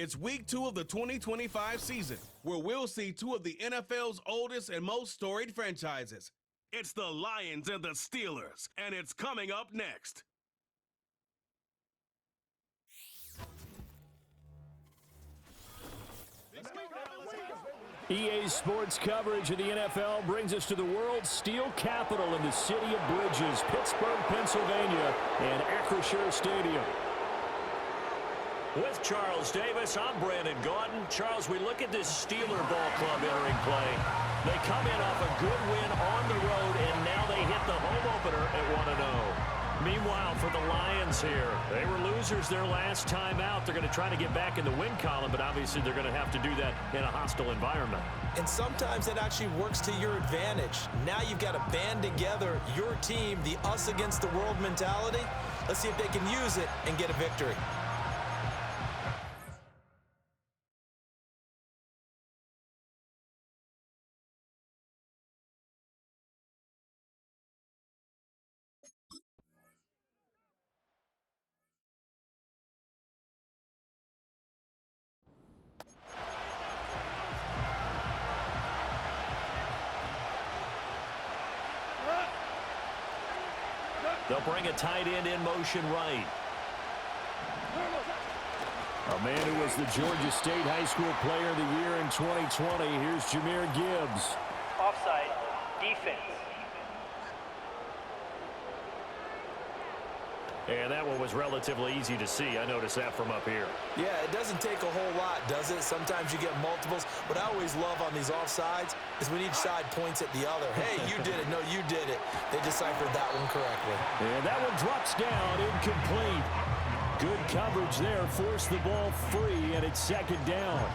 It's week 2 of the 2025 season, where we'll see two of the NFL's oldest and most storied franchises. It's the Lions and the Steelers, and it's coming up next. EA Sports coverage of the NFL brings us to the world's steel capital in the city of bridges, Pittsburgh, Pennsylvania, and Acrisure Stadium. With Charles Davis, I'm Brandon Gaudin. Charles, we look at this Steeler ball club entering play. They come in off a good win on the road, and now they hit the home opener at 1-0. Meanwhile, for the Lions here, they were losers their last time out. They're going to try to get back in the win column, but obviously they're going to have to do that in a hostile environment. And sometimes it actually works to your advantage. Now you've got to band together your team, the us against the world mentality. Let's see if they can use it and get a victory. They'll bring a tight end in motion right. A man who was the Georgia State High School Player of the Year in 2020. Here's Jahmyr Gibbs. Offside, defense. And that one was relatively easy to see. I noticed that from up here. Yeah, it doesn't take a whole lot, does it? Sometimes you get multiples. What I always love on these offsides is when each side points at the other. Hey, you did it. No, you did it. They deciphered that one correctly. And that one drops down, incomplete. Good coverage there. Forced the ball free, and it's second down.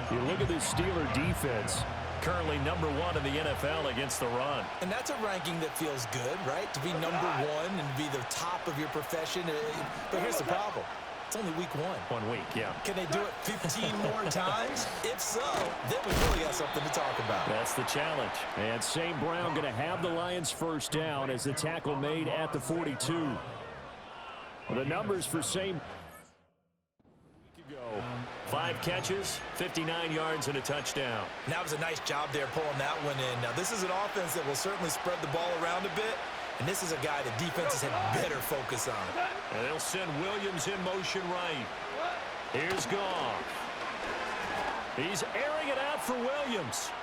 You look at this Steeler defense. Currently number 1 in the NFL against the run. And that's a ranking that feels good, right? To be number 1 and be the top of your profession. But here's the problem. It's only week 1. 1 week, yeah. Can they do it 15 more times? If so, then we really got something to talk about. That's the challenge. And St. Brown going to have the Lions first down as the tackle made at the 42. The numbers for St. 5 catches, 59 yards, and a touchdown. That was a nice job there pulling that one in. Now, this is an offense that will certainly spread the ball around a bit, and this is a guy that defenses had better focus on. And they'll send Williams in motion right. Here's Goff. He's airing it out for Williams.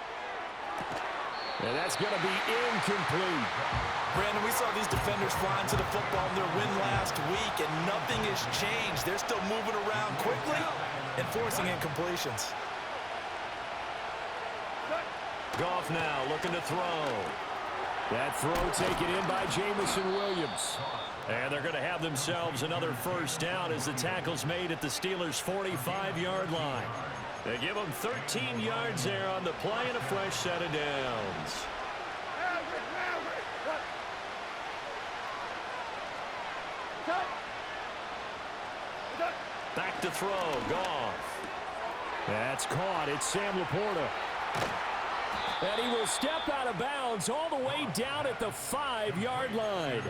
And that's going to be incomplete. Brandon, we saw these defenders flying to the football in their win last week, and nothing has changed. They're still moving around quickly and forcing incompletions. Goff now looking to throw. That throw taken in by Jamison Williams. And they're going to have themselves another first down as the tackle's made at the Steelers' 45-yard line. They give them 13 yards there on the play and a fresh set of downs. Back to throw, Goff. That's caught. It's Sam Laporta. And he will step out of bounds all the way down at the 5-yard line.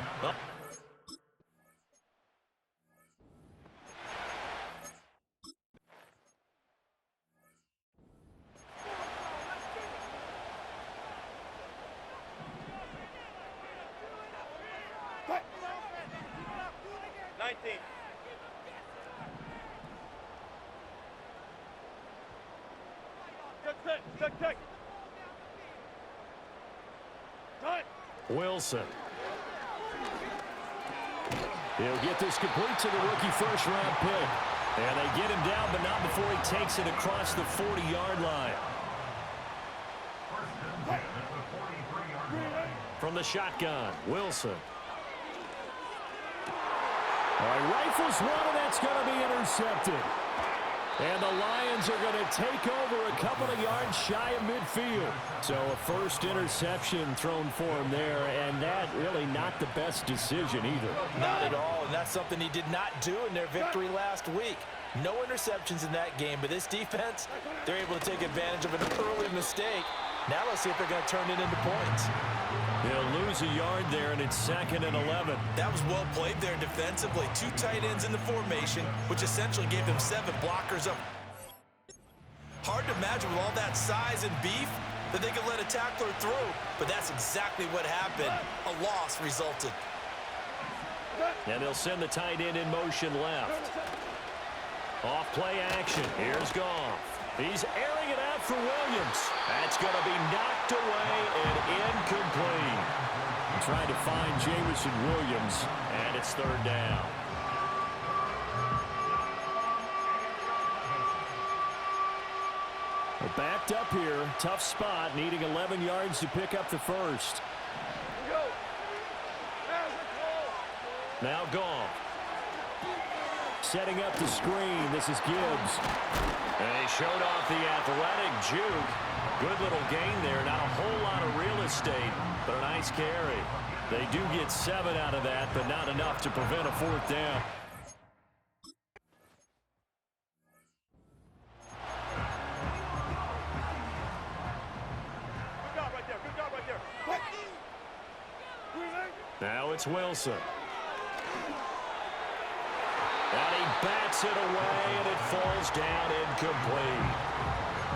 Wilson. He'll get this complete to the rookie first-round pick. And they get him down, but not before he takes it across the 40-yard line. From the shotgun, Wilson. All right, rifles one, and that's going to be intercepted. And the Lions are going to take over a couple of yards shy of midfield. So a first interception thrown for him there, and that really not the best decision either. Not at all, and that's something he did not do in their victory last week. No interceptions in that game, but this defense, they're able to take advantage of an early mistake Now let's see if they're going to turn it into points. They'll lose a yard there, and it's 2nd and 11. That was well played there defensively. 2 tight ends in the formation, which essentially gave them 7 blockers up. Hard to imagine with all that size and beef that they could let a tackler through, but that's exactly what happened. A loss resulted. And they'll send the tight end in motion left. Off play action. Here's Goff. He's airing it out for Williams. That's going to be knocked away and incomplete. Trying to find Jameson Williams, and it's 3rd down. They're backed up here. Tough spot, needing 11 yards to pick up the first. Now Goff. Setting up the screen. This is Gibbs. And he showed off the athletic juke. Good little gain there. Not a whole lot of real estate, but a nice carry. They do get 7 out of that, but not enough to prevent a 4th down. Good job right there. Good job right there. Now it's Wilson. And he bats it away, and it falls down incomplete.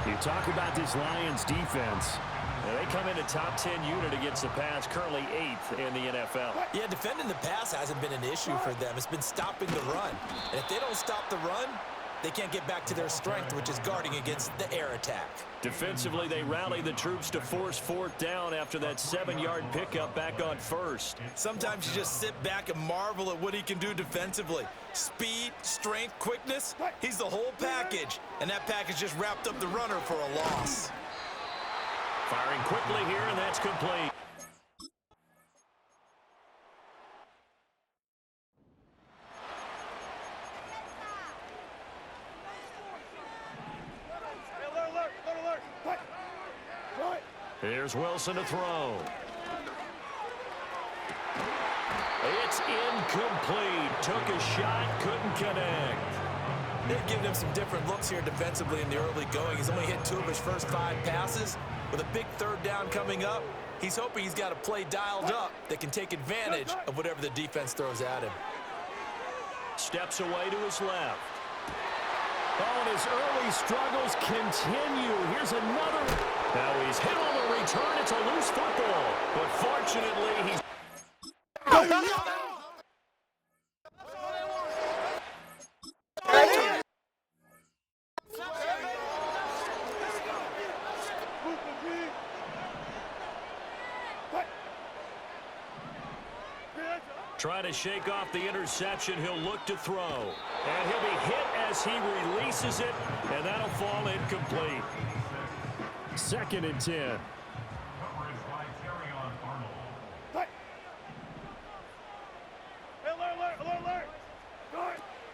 You talk about this Lions defense. They come in a top 10 unit against the pass, currently 8th in the NFL. Yeah, defending the pass hasn't been an issue for them. It's been stopping the run. And if they don't stop the run, they can't get back to their strength, which is guarding against the air attack. Defensively, they rally the troops to force 4th down after that 7-yard pickup back on 1st. Sometimes you just sit back and marvel at what he can do defensively. Speed, strength, quickness, he's the whole package. And that package just wrapped up the runner for a loss. Firing quickly here, and that's complete. Here's Wilson to throw. It's incomplete. Took a shot, couldn't connect. They've given him some different looks here defensively in the early going. He's only hit 2 of his first 5 passes. With a big 3rd down coming up, he's hoping he's got a play dialed up that can take advantage of whatever the defense throws at him. Steps away to his left. Oh, and his early struggles continue. Here's another. Now he's hit on the return. It's a loose football. But fortunately, he's... Trying to shake off the interception. He'll look to throw. And he'll be hit as he releases it, and that'll fall incomplete. 2nd and 10.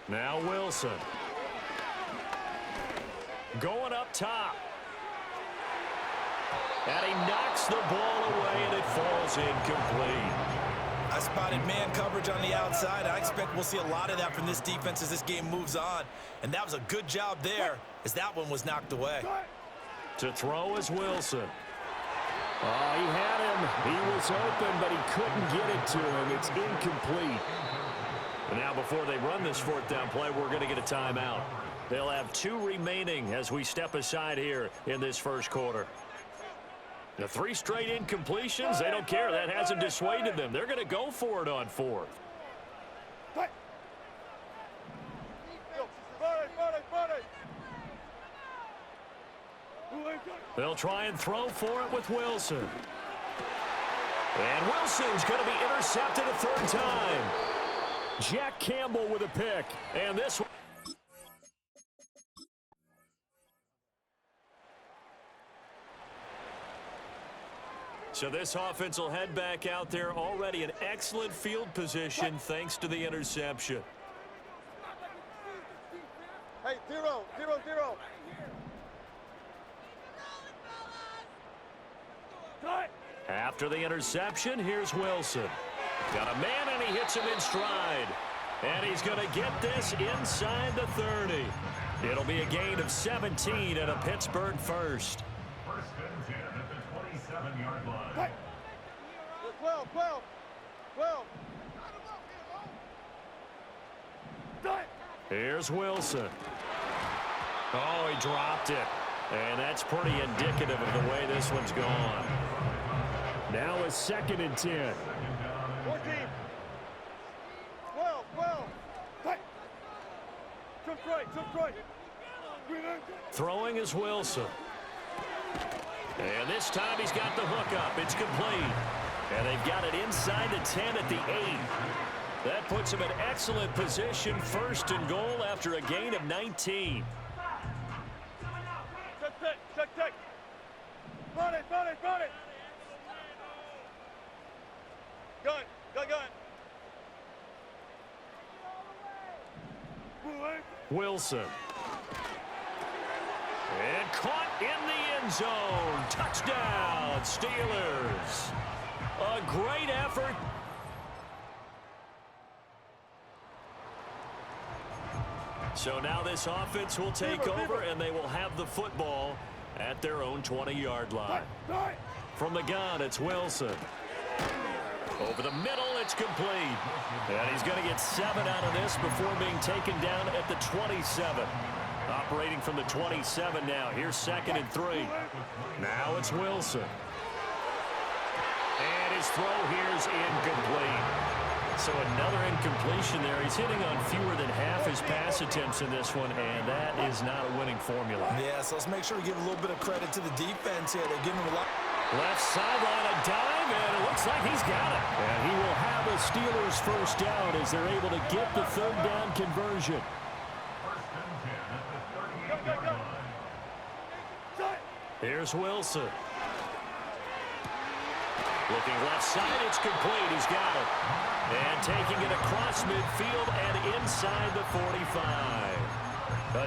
Now Wilson. Going up top. And he knocks the ball away, and it falls incomplete. I spotted man coverage on the outside. I expect we'll see a lot of that from this defense as this game moves on. And that was a good job there as that one was knocked away. To throw is Wilson. Oh, he had him. He was open, but he couldn't get it to him. It's incomplete. And now before they run this 4th down play, we're going to get a timeout. They'll have 2 remaining as we step aside here in this first quarter. The 3 straight incompletions, they don't care. That hasn't dissuaded them. They're going to go for it on 4th. They'll try and throw for it with Wilson. And Wilson's going to be intercepted a 3rd time. Jack Campbell with a pick. And this one. So this offense will head back out there, already in excellent field position thanks to the interception. Hey, 0, 0, 0. After the interception, here's Wilson. Got a man, and he hits him in stride. And he's going to get this inside the 30. It'll be a gain of 17 and a Pittsburgh first. 12, 12, 12. Here's Wilson. Oh, he dropped it. And that's pretty indicative of the way this one's gone. Now a 2nd and 10. 14. 12, 12. Jump right. Throwing is Wilson. And this time he's got the hook up. It's complete. And they've got it inside the 10 at the 8. That puts him in excellent position. 1st and goal after a gain of 19. Check. Run it. Gun. Wilson. And caught in the end zone. Touchdown, Steelers. A great effort. So now this offense will take over, and they will have the football at their own 20-yard line. From the gun, it's Wilson. Over the middle, it's complete. And he's going to get 7 out of this before being taken down at the 27. Operating from the 27 now. Here's 2nd and 3. Now it's Wilson. And his throw here's incomplete. So another incompletion there. He's hitting on fewer than half his pass attempts in this one, and that is not a winning formula. Yeah, so let's make sure we give a little bit of credit to the defense here. They're giving him a lot. Left sideline, a dive, and it looks like he's got it. And he will have a Steelers 1st down as they're able to get the 3rd down conversion. Here's Wilson. Looking left side, it's complete. He's got it. And taking it across midfield and inside the 45.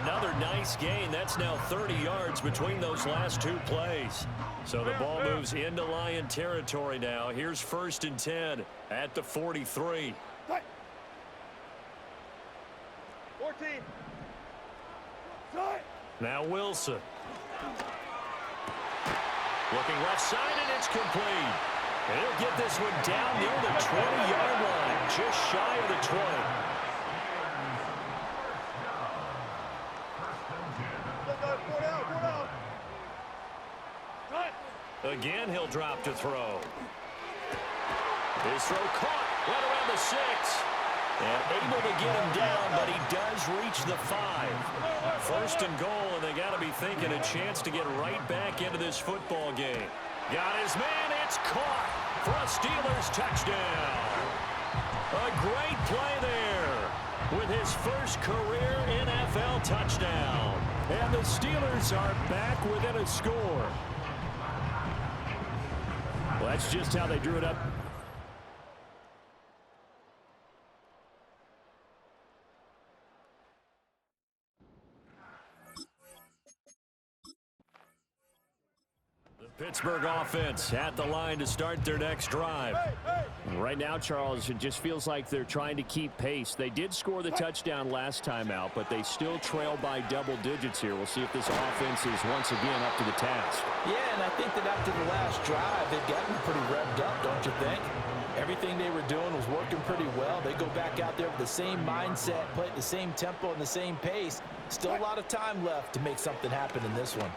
Another nice gain. That's now 30 yards between those last 2 plays. So the ball moves into Lion territory now. Here's 1st and 10 at the 43. 14. Now Wilson. Looking left side, and it's complete. And he'll get this one down near the 20-yard line, just shy of the 20. Again, he'll drop to throw. His throw caught right around the 6. And able to get him down, but he does reach the 5. 1st and goal, and they got to be thinking a chance to get right back into this football game. Got his man, it's caught for a Steelers touchdown. A great play there with his first career NFL touchdown. And the Steelers are back within a score. Well, that's just how they drew it up. Pittsburgh offense at the line to start their next drive. Right now, Charles, it just feels like they're trying to keep pace. They did score the touchdown last time out, but they still trail by double digits here. We'll see if this offense is once again up to the task. Yeah, and I think that after the last drive, they've gotten pretty revved up, don't you think? Everything they were doing was working pretty well. They go back out there with the same mindset, play at the same tempo and the same pace. Still a lot of time left to make something happen in this one.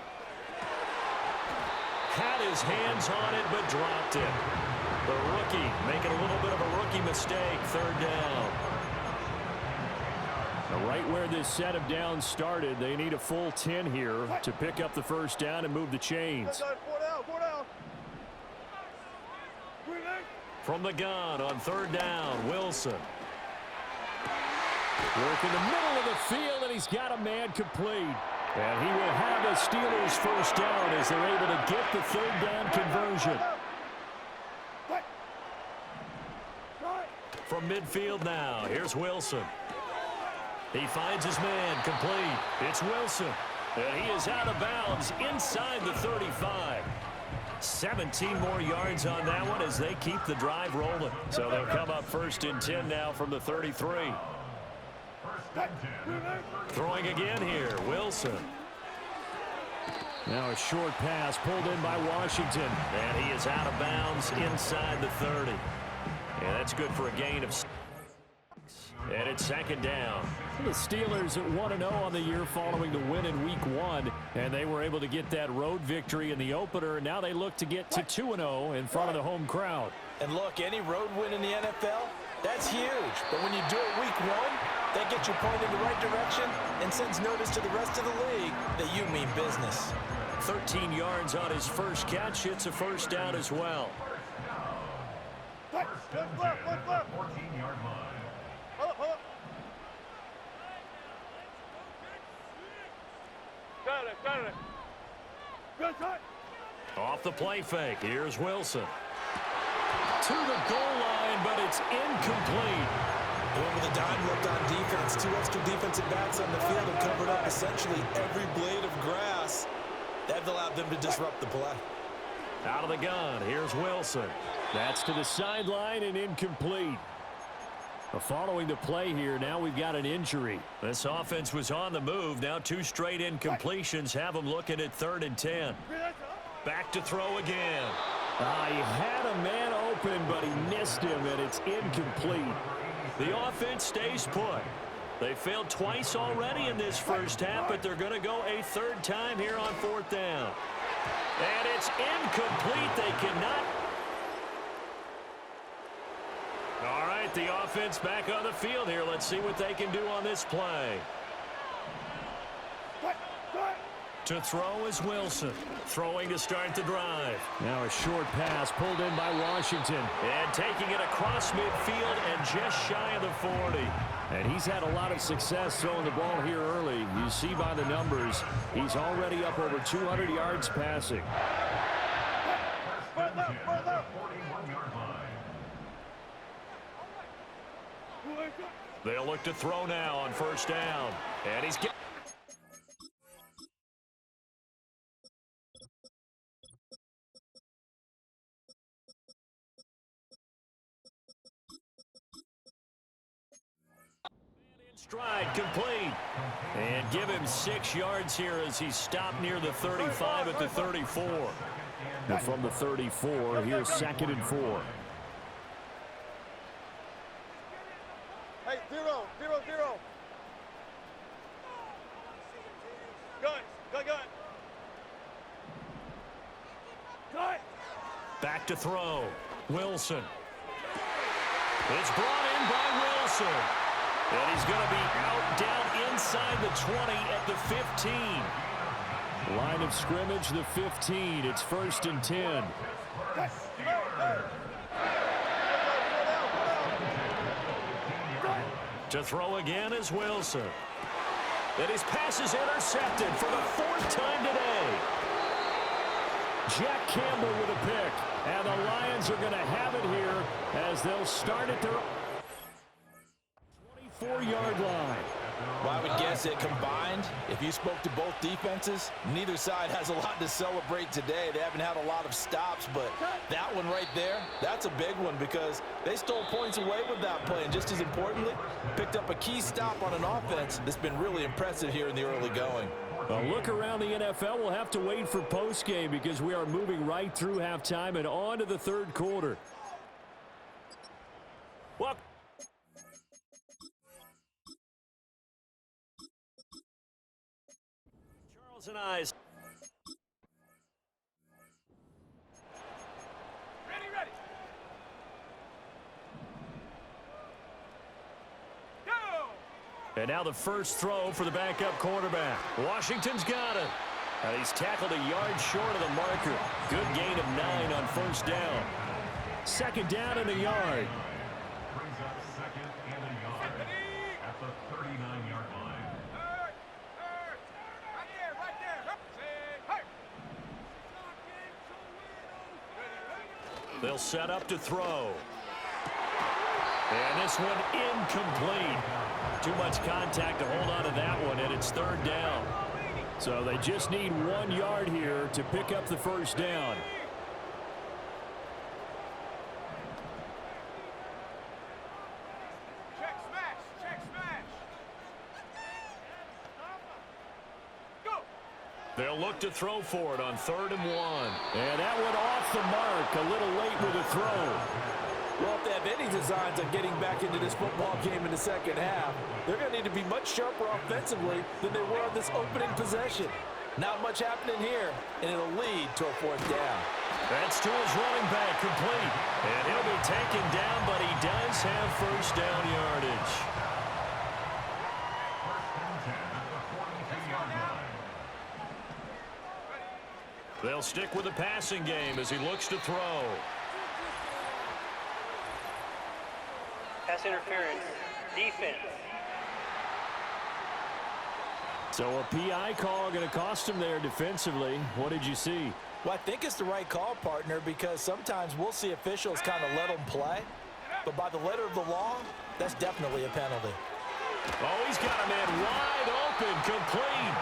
Had his hands on it, but dropped it. The rookie making a little bit of a rookie mistake. 3rd down. Now, right where this set of downs started, they need a full 10 here to pick up the 1st down and move the chains. 4 down. From the gun on 3rd down, Wilson. Work in the middle of the field, and he's got a man complete. And he will have a Steelers 1st down as they're able to get the 3rd down conversion. From midfield now, here's Wilson. He finds his man, complete. It's Wilson. And he is out of bounds inside the 35. 17 more yards on that one as they keep the drive rolling. So they'll come up 1st and 10 now from the 33. Throwing again here, Wilson. Now a short pass pulled in by Washington. And he is out of bounds inside the 30. And that's good for a gain of 6. And it's second down. The Steelers at 1-0 on the year following the win in Week 1. And they were able to get that road victory in the opener. Now they look to get to 2-0 in front of the home crowd. And look, any road win in the NFL, that's huge. But when you do it Week 1, that gets you pointed in the right direction and sends notice to the rest of the league that you mean business. 13 yards on his first catch. It's a first down as well. Left, 14-yard line. Up. Got it. Good shot. Off the play fake. Here's Wilson. To the goal line, but it's incomplete. Going with a dime look on defense. 2 extra defensive backs on the field have covered up essentially every blade of grass. That allowed them to disrupt the play. Out of the gun. Here's Wilson. That's to the sideline and incomplete. Following the play here, now we've got an injury. This offense was on the move. Now 2 straight incompletions have them looking at 3rd and 10. Back to throw again. He had a man open, but he missed him, and it's incomplete. The offense stays put. They failed twice already in this first half, but they're going to go a 3rd time here on 4th down. And it's incomplete. They cannot. All right, the offense back on the field here. Let's see what they can do on this play. To throw is Wilson. Throwing to start the drive. Now a short pass pulled in by Washington. And taking it across midfield and just shy of the 40. And he's had a lot of success throwing the ball here early. You see by the numbers, he's already up over 200 yards passing. 41-yard line. They'll look to throw now on 1st down. And he's getting. Stride complete. And give him 6 yards here as he stopped near the 35 at the 34. And from the 34, here's 2nd and 4. Hey, 0. Gun. Back to throw. Wilson. It's brought in by Wilson. And he's going to be out down inside the 20 at the 15. Line of scrimmage, the 15. It's 1st and 10. To throw again is Wilson. And his pass is intercepted for the 4th time today. Jack Campbell with a pick. And the Lions are going to have it here as they'll start at their 24-yard line. Well, I would guess that combined, if you spoke to both defenses, neither side has a lot to celebrate today. They haven't had a lot of stops, but that one right there, that's a big one because they stole points away with that play. And just as importantly, picked up a key stop on an offense that's been really impressive here in the early going. A look around the NFL. We'll have to wait for postgame because we are moving right through halftime and on to the 3rd quarter. Well, Charles and I. Ready. Go! And now the first throw for the backup quarterback. Washington's got it. And he's tackled a yard short of the marker. Good gain of 9 on 1st down. 2nd down and a yard. Brings up 2nd and a yard at the 39-yard line. Right there. They'll set up to throw. And this one incomplete. Too much contact to hold on to that one, and it's 3rd down. So they just need 1 yard here to pick up the 1st down. Check smash. Go! They'll look to throw for it on 3rd and 1. And that went off the mark a little late with the throw. Well, if they have any designs on getting back into this football game in the second half, they're going to need to be much sharper offensively than they were on this opening possession. Not much happening here, and it'll lead to a 4th down. That's to his running back, complete. And he'll be taken down, but he does have 1st down yardage. They'll stick with the passing game as he looks to throw. Pass interference. Defense. So a PI call going to cost him there defensively. What did you see? Well, I think it's the right call, partner, because sometimes we'll see officials kind of let them play. But by the letter of the law, that's definitely a penalty. Oh, he's got a man wide open, complete.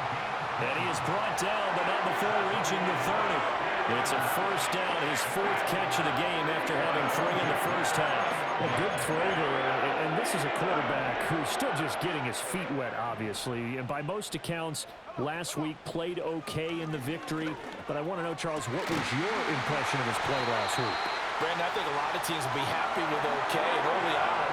And he is brought down, but not before reaching the 30. It's a 1st down, his 4th catch of the game after having 3 in the first half. A good throw there, and this is a quarterback who's still just getting his feet wet, obviously. And by most accounts, last week played okay in the victory. But I want to know, Charles, what was your impression of his play last week? Brandon, I think a lot of teams will be happy with okay. And early on,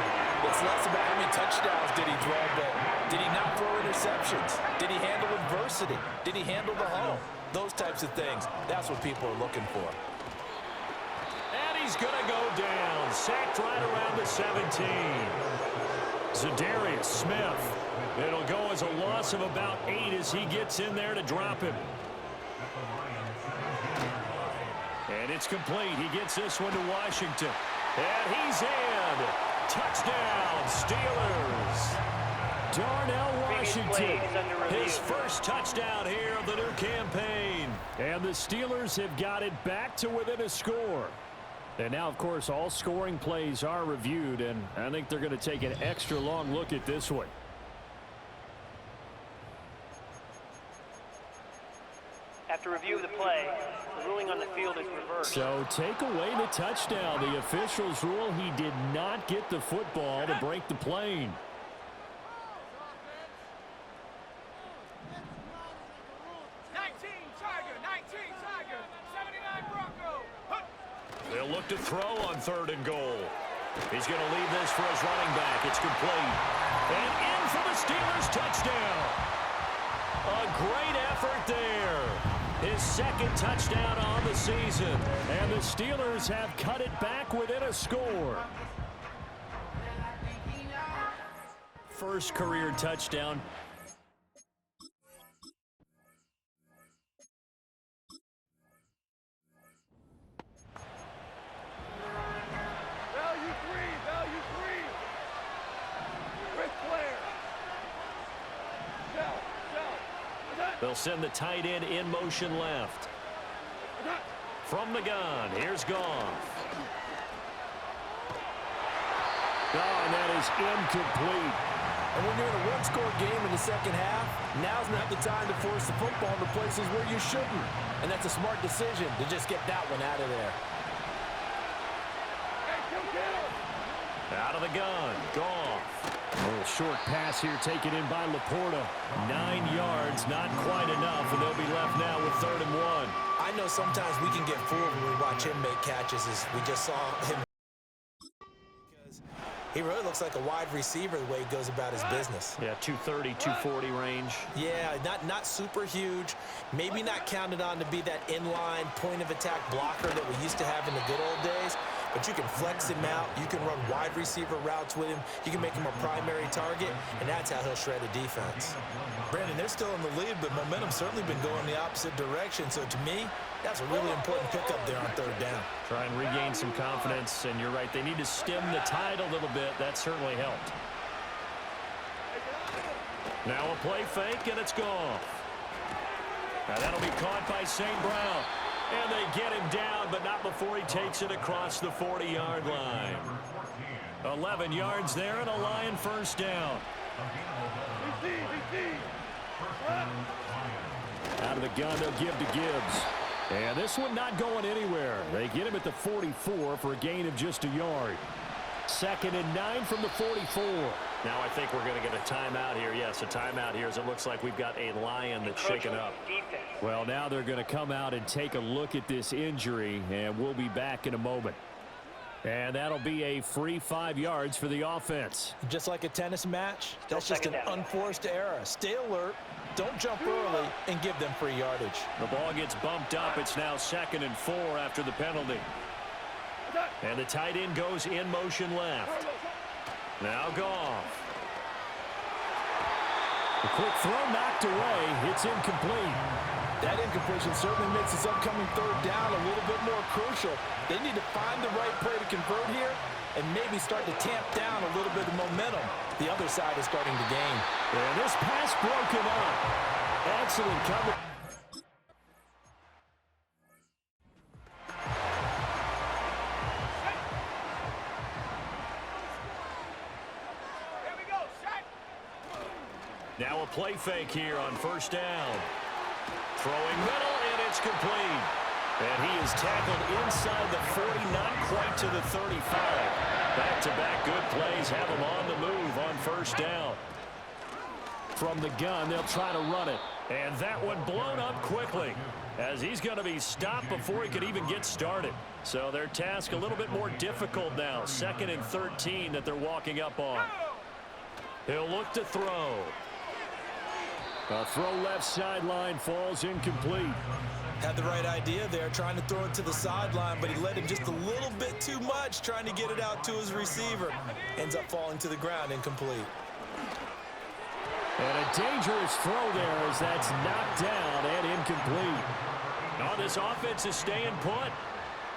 it's less about how many touchdowns did he throw, but did he not throw interceptions? Did he handle adversity? Did he handle the hole? Those types of things. That's what people are looking for. And he's going to go down. Sacked right around the 17. Zadarius Smith. It'll go as a loss of about 8 as he gets in there to drop him. And it's complete. He gets this one to Washington. And he's in. Touchdown, Steelers. Darnell Washington, his 1st touchdown here of the new campaign. And the Steelers have got it back to within a score. And now, of course, all scoring plays are reviewed, and I think they're going to take an extra long look at this one. After review of the play, the ruling on the field is reversed. So take away the touchdown. The officials rule he did not get the football to break the plane. They'll look to throw on 3rd and goal. He's going to leave this for his running back. It's complete. And in for the Steelers touchdown. A great effort there. His 2nd touchdown on the season. And the Steelers have cut it back within a score. 1st career touchdown. They'll send the tight end in motion left. From the gun, here's Goff. Oh, and that is incomplete. And when you're in a one-score game in the second half, now's not the time to force the football into places where you shouldn't. And that's a smart decision to just get that one out of there. Out of the gun, Goff. A little short pass here taken in by Laporta. 9 yards, not quite enough, and they'll be left now with 3rd and 1. I know sometimes we can get fooled when we watch him make catches, as we just saw him. Because he really looks like a wide receiver the way he goes about his business. Yeah, 230, 240 range. Yeah, not super huge. Maybe not counted on to be that inline point-of-attack blocker that we used to have in the good old days. But you can flex him out. You can run wide receiver routes with him. You can make him a primary target, and that's how he'll shred a defense. Brandon, they're still in the lead, but momentum's certainly been going the opposite direction. So to me, that's a really important pickup there on 3rd down. Try and regain some confidence, and you're right. They need to stem the tide a little bit. That certainly helped. Now a play fake, and it's gone. Now that'll be caught by St. Brown. And they get him down, but not before he takes it across the 40-yard line. 11 yards there and a Lion 1st down. Out of the gun, they'll give to Gibbs. And this one not going anywhere. They get him at the 44 for a gain of just a yard. 2nd and 9 from the 44. Now I think we're going to get a timeout here. Yes, a timeout here as it looks like we've got a Lion that's shaken up. Well, now they're going to come out and take a look at this injury, and we'll be back in a moment. And that'll be a free 5 yards for the offense. Just like a tennis match, that's just an unforced error. Stay alert, don't jump early, and give them free yardage. The ball gets bumped up. It's now 2nd and 4 after the penalty. And the tight end goes in motion left. Now Goff. A quick throw knocked away. It's incomplete. That incompletion certainly makes this upcoming 3rd down a little bit more crucial. They need to find the right play to convert here and maybe start to tamp down a little bit of momentum. The other side is starting to gain. And this pass broken up. Excellent cover. Now a play fake here on 1st down. Throwing middle, and it's complete. And he is tackled inside the 40, not quite to the 35. Back-to-back good plays have him on the move on 1st down. From the gun, they'll try to run it. And that one blown up quickly as he's going to be stopped before he could even get started. So their task a little bit more difficult now. 2nd and 13 that they're walking up on. He'll look to throw. A throw left sideline falls incomplete. Had the right idea there, trying to throw it to the sideline, but he led him just a little bit too much, trying to get it out to his receiver. Ends up falling to the ground, incomplete. And a dangerous throw there as that's knocked down and incomplete. Oh, this offense is staying put.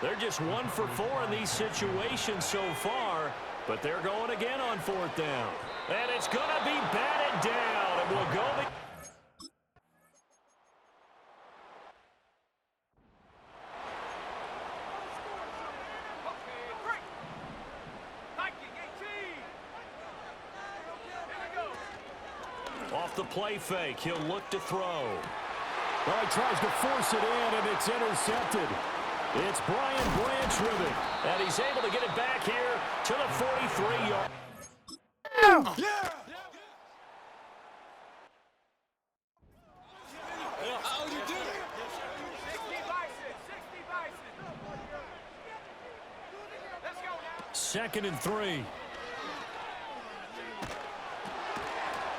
They're just 1 for 4 in these situations so far, but they're going again on 4th down. And it's going to be batted down, and we'll go the... Off the play fake, he'll look to throw. Well, he tries to force it in, and it's intercepted. It's Brian Branch with it. And he's able to get it back here to the 43-yard. Yeah! How you do it? 60 bison. Let's go now. 2nd and 3.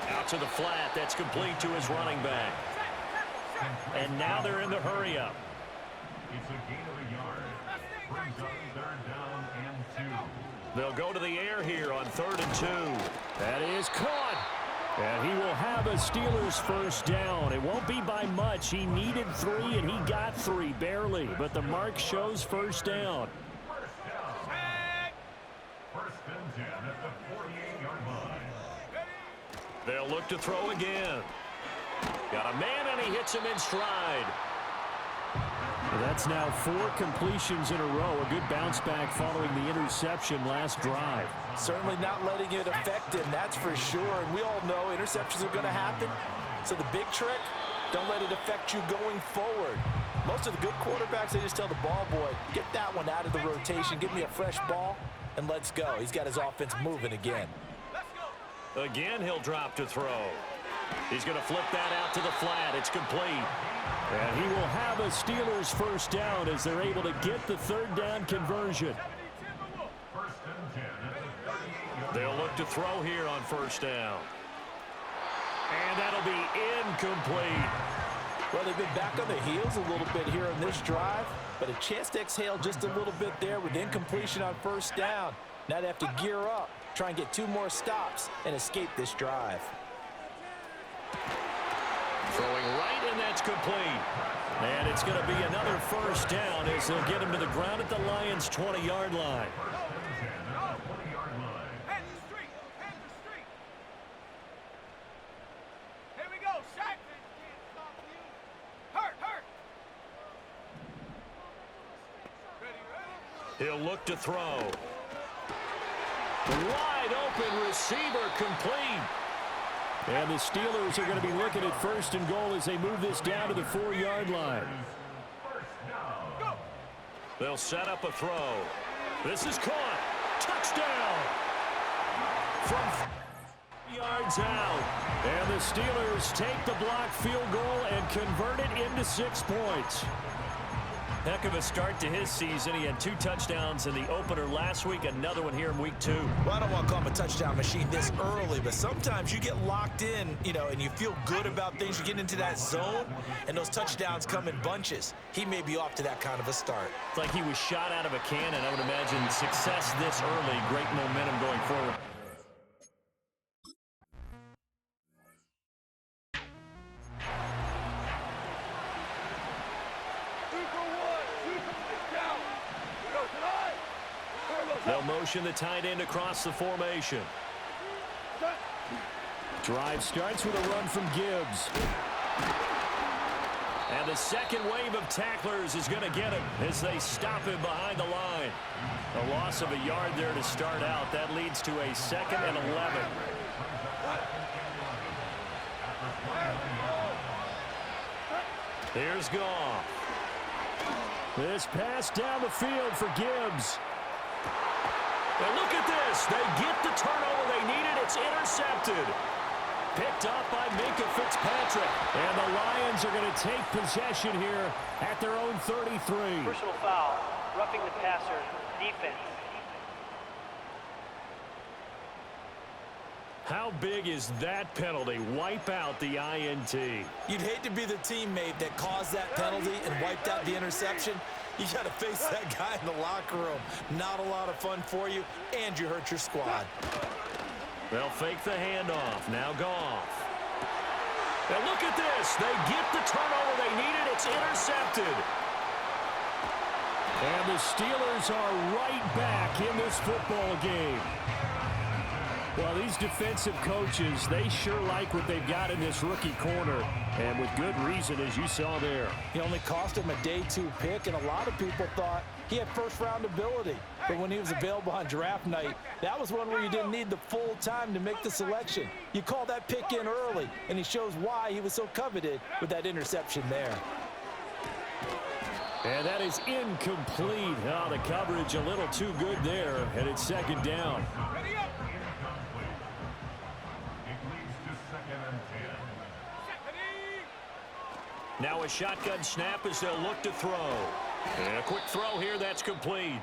Out to the flat. That's complete to his running back. And now they're in the hurry-up. It's a gain of a yard. Brings up 3rd down and 2. They'll go to the air here on 3rd and 2. That is caught. And he will have a Steelers 1st down. It won't be by much. He needed 3, and he got 3, barely. But the mark shows 1st down. 1st and 10 at the 48-yard line. They'll look to throw again. Got a man, and he hits him in stride. Well, that's now 4 completions in a row. A good bounce back following the interception last drive. Certainly not letting it affect him, that's for sure. And we all know interceptions are going to happen. So the big trick, don't let it affect you going forward. Most of the good quarterbacks, they just tell the ball boy, get that one out of the rotation, give me a fresh ball, and let's go. He's got his offense moving again. Again, he'll drop to throw. He's going to flip that out to the flat. It's complete. And he will have a Steelers 1st down as they're able to get the 3rd down conversion. 1st and 10 at the 38-yard line. They'll look to throw here on 1st down. And that'll be incomplete. Well, they've been back on the heels a little bit here on this drive, but a chance to exhale just a little bit there with incompletion on 1st down. Now they have to gear up, try and get 2 more stops, and escape this drive. Throwing right, and that's complete. And it's going to be another 1st down as they'll get him to the ground at the Lions' 20-yard line. Head the street. Here we go, Shaq. Hurt. Ready. He'll look to throw. Wide open receiver complete. And the Steelers are going to be looking at 1st and goal as they move this down to the 4-yard line. They'll set up a throw. This is caught. touchdown. From yards out. And the Steelers take the blocked field goal and convert it into 6 points. Heck of a start to his season. He had 2 touchdowns in the opener last week, another one here in week 2. Well, I don't want to call him a touchdown machine this early, but sometimes you get locked in, and you feel good about things. You get into that zone, and those touchdowns come in bunches. He may be off to that kind of a start. It's like he was shot out of a cannon. I would imagine success this early, great momentum going forward. They'll motion the tight end across the formation. Drive starts with a run from Gibbs. And the second wave of tacklers is going to get him as they stop him behind the line. A loss of a yard there to start out. That leads to a 2nd and 11. Here's Goff. This pass down the field for Gibbs. And look at this. They get the turnover they needed. It's intercepted. Picked up by Minka Fitzpatrick. And the Lions are going to take possession here at their own 33. Personal foul, roughing the passer, defense. How big is that penalty? Wipe out the INT. You'd hate to be the teammate that caused that penalty and wiped out the interception. You got to face that guy in the locker room. Not a lot of fun for you, and you hurt your squad. They'll fake the handoff. Now Goff. And look at this. They get the turnover they needed. It's intercepted. And the Steelers are right back in this football game. Well, these defensive coaches, they sure like what they've got in this rookie corner, and with good reason, as you saw there. He only cost him a day 2 pick, and a lot of people thought he had first-round ability. But when he was available on draft night, that was one where you didn't need the full time to make the selection. You call that pick in early, and he shows why he was so coveted with that interception there. And that is incomplete. Oh, the coverage a little too good there, and it's 2nd down. Now a shotgun snap as they'll look to throw. And a quick throw here, that's complete.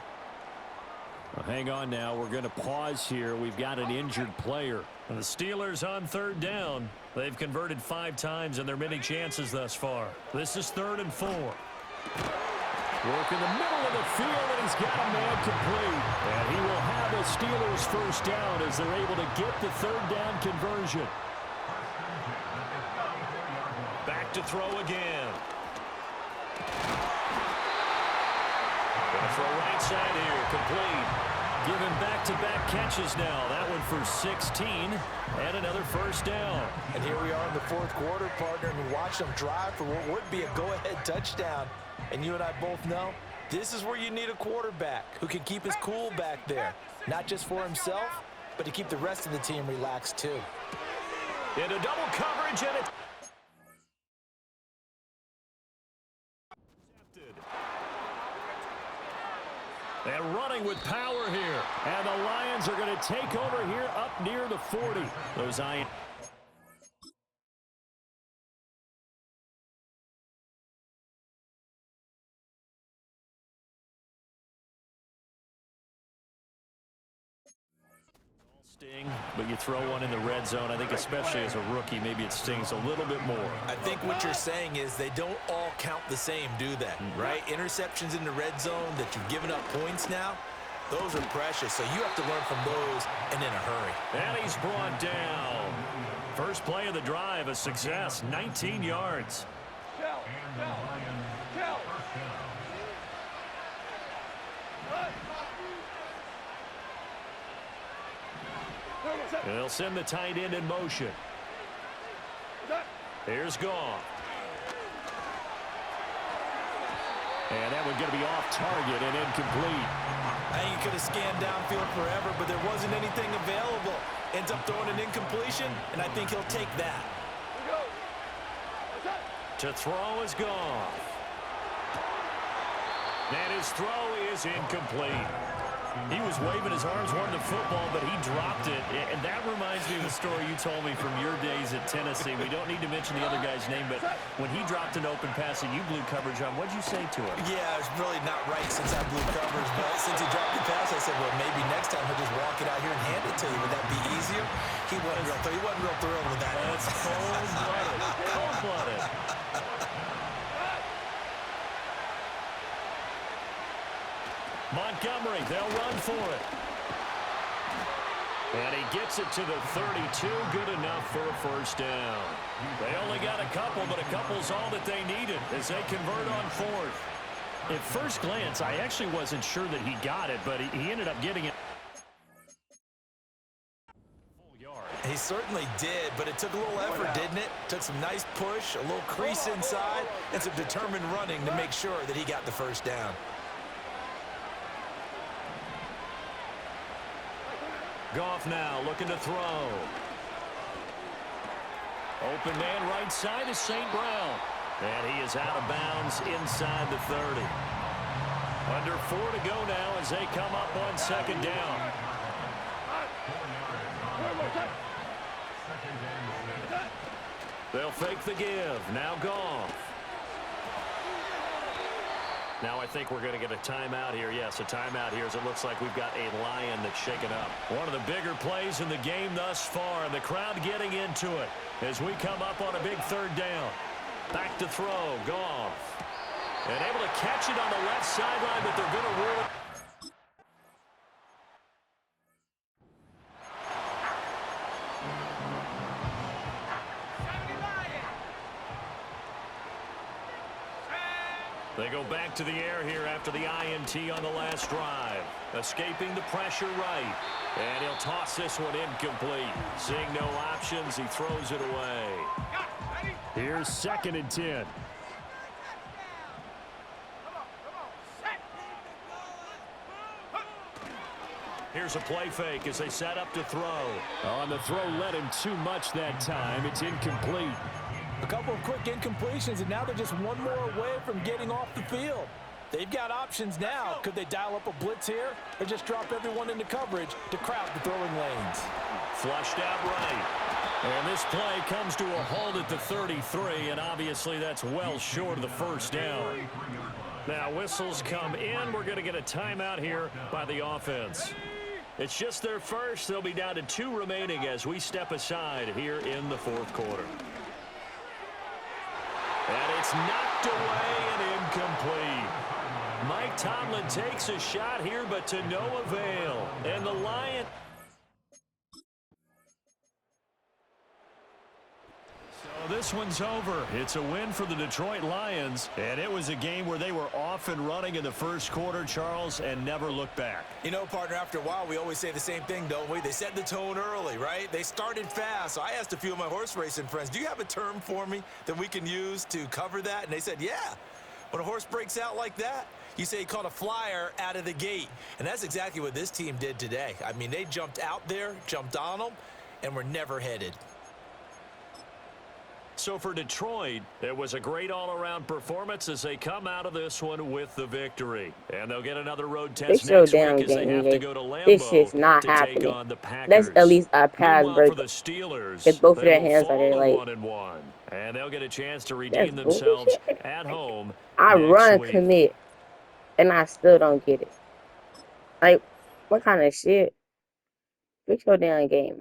Well, hang on now. We're going to pause here. We've got an injured player. And the Steelers on 3rd down. They've converted 5 times in their many chances thus far. This is 3rd and 4. Work in the middle of the field, and he's got a man complete. And he will have the Steelers first down as they're able to get the 3rd down conversion. Back to throw again. Gonna throw right side here, complete. Given back-to-back catches now. That one for 16 and another first down. And here we are in the 4th quarter, partner, and we watched them drive for what would be a go-ahead touchdown. And you and I both know this is where you need a quarterback who can keep his cool back there. Not just for himself, but to keep the rest of the team relaxed too. Into double coverage, and it and running with power here. And the Lions are going to take over here up near the 40. Those sting, but you throw one in the red zone. I think especially as a rookie, maybe it stings a little bit more. I think what you're saying is they don't all count the same, do they? Right? Interceptions in the red zone that you've given up points now, those are precious. So you have to learn from those and in a hurry. And he's brought down. First play of the drive, a success, 19 yards. They'll send the tight end in motion. Here's Goff. And that one's going to be off target and incomplete. I think he could have scanned downfield forever, but there wasn't anything available. Ends up throwing an incompletion, and I think he'll take that. To throw is Goff. And his throw is incomplete. He was waving his arms, wanting the football, but he dropped it. And that reminds me of the story you told me from your days at Tennessee. We don't need to mention the other guy's name, but when he dropped an open pass that you blew coverage on, what'd you say to him? Yeah, it's really not right since I blew coverage, but since he dropped the pass, I said, well, maybe next time he'll just walk it out here and hand it to you. Would that be easier? He wasn't real thrilled with that. That's cold-blooded. Cold-blooded. Montgomery, they'll run for it. And he gets it to the 32, good enough for a first down. They only got a couple, but a couple's all that they needed as they convert on fourth. At first glance, I actually wasn't sure that he got it, but he ended up getting it. He certainly did, but it took a little effort, didn't it? Took some nice push, a little crease inside, and some determined running to make sure that he got the first down. Goff now looking to throw. Open man right side is St. Brown. And he is out of bounds inside the 30. Under 4 to go now as they come up on second down. They'll fake the give. Now Goff. Now I think we're going to get a timeout here. Yes, a timeout here as it looks like we've got a Lion that's shaken up. One of the bigger plays in the game thus far, and the crowd getting into it as we come up on a big third down. Back to throw, Goff. And able to catch it on the left sideline, but they're going to rule it. They go back to the air here after the INT on the last drive. Escaping the pressure right. And he'll toss this one incomplete. Seeing no options, he throws it away. Here's 2nd and 10. Here's a play fake as they set up to throw. On the throw, led him too much that time. It's incomplete. A couple of quick incompletions, and now they're just one more away from getting off the field. They've got options now. Could they dial up a blitz here or just drop everyone into coverage to crowd the throwing lanes? Flushed out right. And this play comes to a halt at the 33, and obviously that's well short of the first down. Now whistles come in. We're going to get a timeout here by the offense. It's just their first. They'll be down to 2 remaining as we step aside here in the fourth quarter. And it's knocked away and incomplete. Mike Tomlin takes a shot here, but to no avail. And the Lions... So this one's over. It's a win for the Detroit Lions. And it was a game where they were off and running in the first quarter, Charles, and never looked back. You know, partner, after a while, we always say the same thing, don't we? They set the tone early, right? They started fast. So I asked a few of my horse racing friends, do you have a term for me that we can use to cover that? And they said, yeah. When a horse breaks out like that, you say he caught a flyer out of the gate. And that's exactly what this team did today. I mean, they jumped out there, jumped on them, and were never headed. So for Detroit, it was a great all-around performance as they come out of this one with the victory. And they'll get another road test next week as they have to go to Lambeau this is not to happening. take on the Packers. Let's at least pass Meanwhile, break. for the Steelers, Get both of they their will hands on fall their to leg. 1-1. And they'll get a chance to redeem That's themselves bullshit. at home I next run week. commit, and I still don't get it. Like, what kind of shit? Fix your damn game.